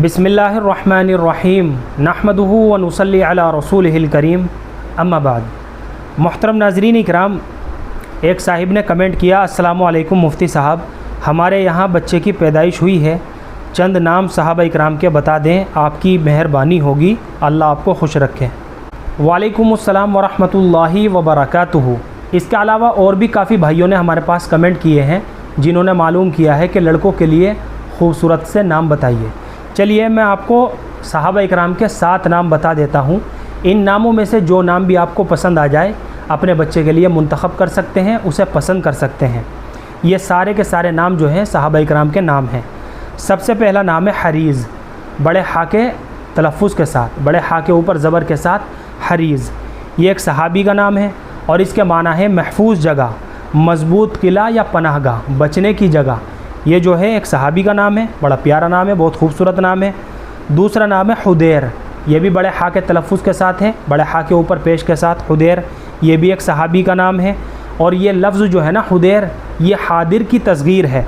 बिस्मिल्लाहिर्रहमानिर्रहीम नहमदुहु व नुसल्ली अला रसूलिहिल करीम अम्मा बाद। मोहतरम नाज़रीन इकराम, एक साहिब ने कमेंट किया, अस्सलामु अलैकुम मुफ्ती साहब, हमारे यहाँ बच्चे की पैदाइश हुई है, चंद नाम सहाबा इकराम के बता दें, आपकी मेहरबानी होगी, अल्लाह आपको खुश रखे। वालेकुम अस्सलाम व रहमतुल्लाहि व बरकातुहू। इसके अलावा और भी काफ़ी भाइयों ने हमारे पास कमेंट किए हैं जिन्होंने मालूम किया है कि लड़कों के लिए खूबसूरत से नाम बताइए। चलिए मैं आपको सहाबा इकराम के 7 नाम बता देता हूँ। इन नामों में से जो नाम भी आपको पसंद आ जाए अपने बच्चे के लिए मुंतखब कर सकते हैं, उसे पसंद कर सकते हैं। ये सारे के सारे नाम जो हैं सहाबा इकराम के नाम हैं। सबसे पहला नाम है हरीज़, बड़े हा के तलफ़ुज़ के साथ, बड़े हा के ऊपर ज़बर के साथ हरीज़। ये एक सहाबी का नाम है और इसके माना है महफूज जगह, मज़बूत किला या पनाहगाह, बचने की जगह। ये जो है एक सहाबी का नाम है, बड़ा प्यारा नाम है, बहुत खूबसूरत नाम है। दूसरा नाम है हुदैर, ये भी बड़े हा के तलफ़ुज़ के साथ है, बड़े हा के ऊपर पेश के साथ हुदैर। ये भी एक सहाबी का नाम है और ये लफ्ज़ जो है ना हुदैर, ये हादिर की तस्गीर है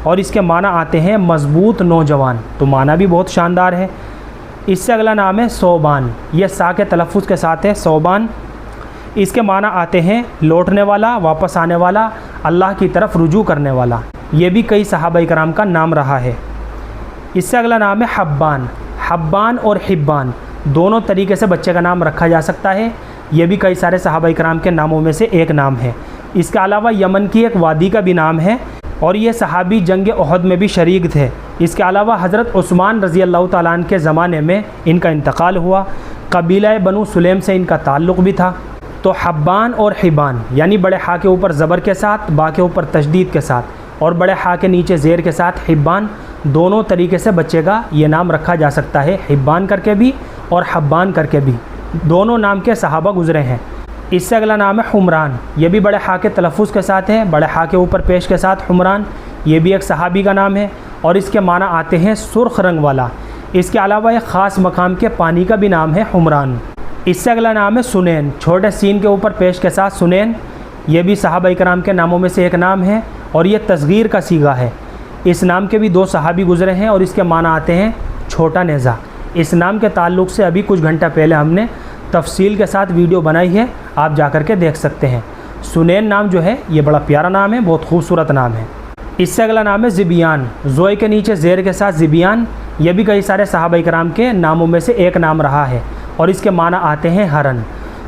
और इसके माना आते हैं मज़बूत नौजवान, तो माना भी बहुत शानदार है। इससे अगला नाम है सोबान, ये सा के तलफ़ुज़ के साथ है सोबान। इसके माना आते हैं लौटने वाला, वापस आने वाला, अल्लाह की तरफ रुजू करने वाला। ये भी कई सहाबा इकराम का नाम रहा है। इससे अगला नाम है हब्बान। हब्बान और हिब्बान दोनों तरीके से बच्चे का नाम रखा जा सकता है। ये भी कई सारे सहाबा इकराम के नामों में से एक नाम है। इसके अलावा यमन की एक वादी का भी नाम है और ये सहाबी जंग ओहद में भी शरीक थे। इसके अलावा हज़रत उस्मान रज़ी अल्लाह तआला अन्हु के ज़माने में इनका इंतकाल हुआ, कबीला बनु सुलेम से इनका ताल्लुक़ भी था। तो हब्बान और हिब्बान यानी बड़े हा के ऊपर ज़बर के साथ, बा के ऊपर तशदीद के साथ और बड़े हा के नीचे ज़ेर के साथ हिब्बान, दोनों तरीके से बच्चे का ये नाम रखा जा सकता है, हिब्बान करके भी और हब्बान करके भी। दोनों नाम के सहाबा गुज़रे हैं। इससे अगला नाम है हुमरान, ये भी बड़े हा के तलफ़ुज़ के साथ है, बड़े हा के ऊपर पेश के साथ हुमरान। ये भी एक सहाबी का नाम है और इसके माना आते हैं सुर्ख रंग वाला। इसके अलावा एक ख़ास मकाम के पानी का भी नाम है हुमरान। इससे अगला नाम है सुनैन, छोटे सीन के ऊपर पेश के साथ सुनैन। ये भी सहाबा इकराम के नामों में से एक नाम है और ये तस्गीर का सीगा है। इस नाम के भी 2 सहाबी गुज़रे हैं और इसके माना आते हैं छोटा नेज़ा। इस नाम के ताल्लुक़ से अभी कुछ घंटा पहले हमने तफसील के साथ वीडियो बनाई है, आप जा कर के देख सकते हैं। सुनैन नाम जो है ये बड़ा प्यारा नाम है, बहुत खूबसूरत नाम है। इससे अगला नाम है ज़िबियान, ज़ोए के नीचे ज़ेर के साथ ज़िबियान। ये भी कई सारे सहाबा इकराम के नामों में से एक नाम रहा है और इसके माना आते हैं हरन।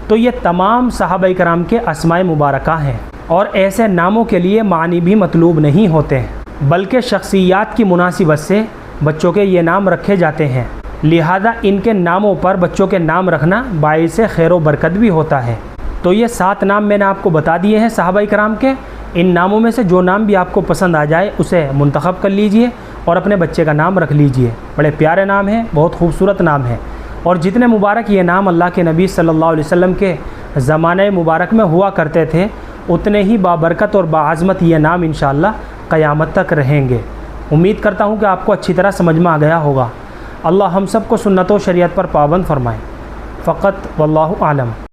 तो ये तमाम सहाबा इकराम के अस्माए मुबारका हैं और ऐसे नामों के लिए मानी भी मतलूब नहीं होते हैं, बल्कि शख्सियात की मुनासिबत से बच्चों के ये नाम रखे जाते हैं। लिहाजा इनके नामों पर बच्चों के नाम रखना बाइस खैर व बरकत भी होता है। तो ये 7 नाम मैंने आपको बता दिए हैं सहाबा इकराम के। इन नामों में से जो नाम भी आपको पसंद आ जाए उसे मुंतखब कर लीजिए और अपने बच्चे का नाम रख लीजिए। बड़े प्यारे नाम हैं, बहुत खूबसूरत नाम है और जितने मुबारक ये नाम अल्लाह के नबी सल्लल्लाहु अलैहि वसल्लम के ज़माने मुबारक में हुआ करते थे, उतने ही बाबरकत और बाअज़मत ये नाम इंशाअल्लाह क़यामत तक रहेंगे। उम्मीद करता हूँ कि आपको अच्छी तरह समझ में आ गया होगा। अल्लाह हम सबको सुन्नत व शरीयत पर पाबंद फरमाए। फ़क़त वल्लाहु आलम।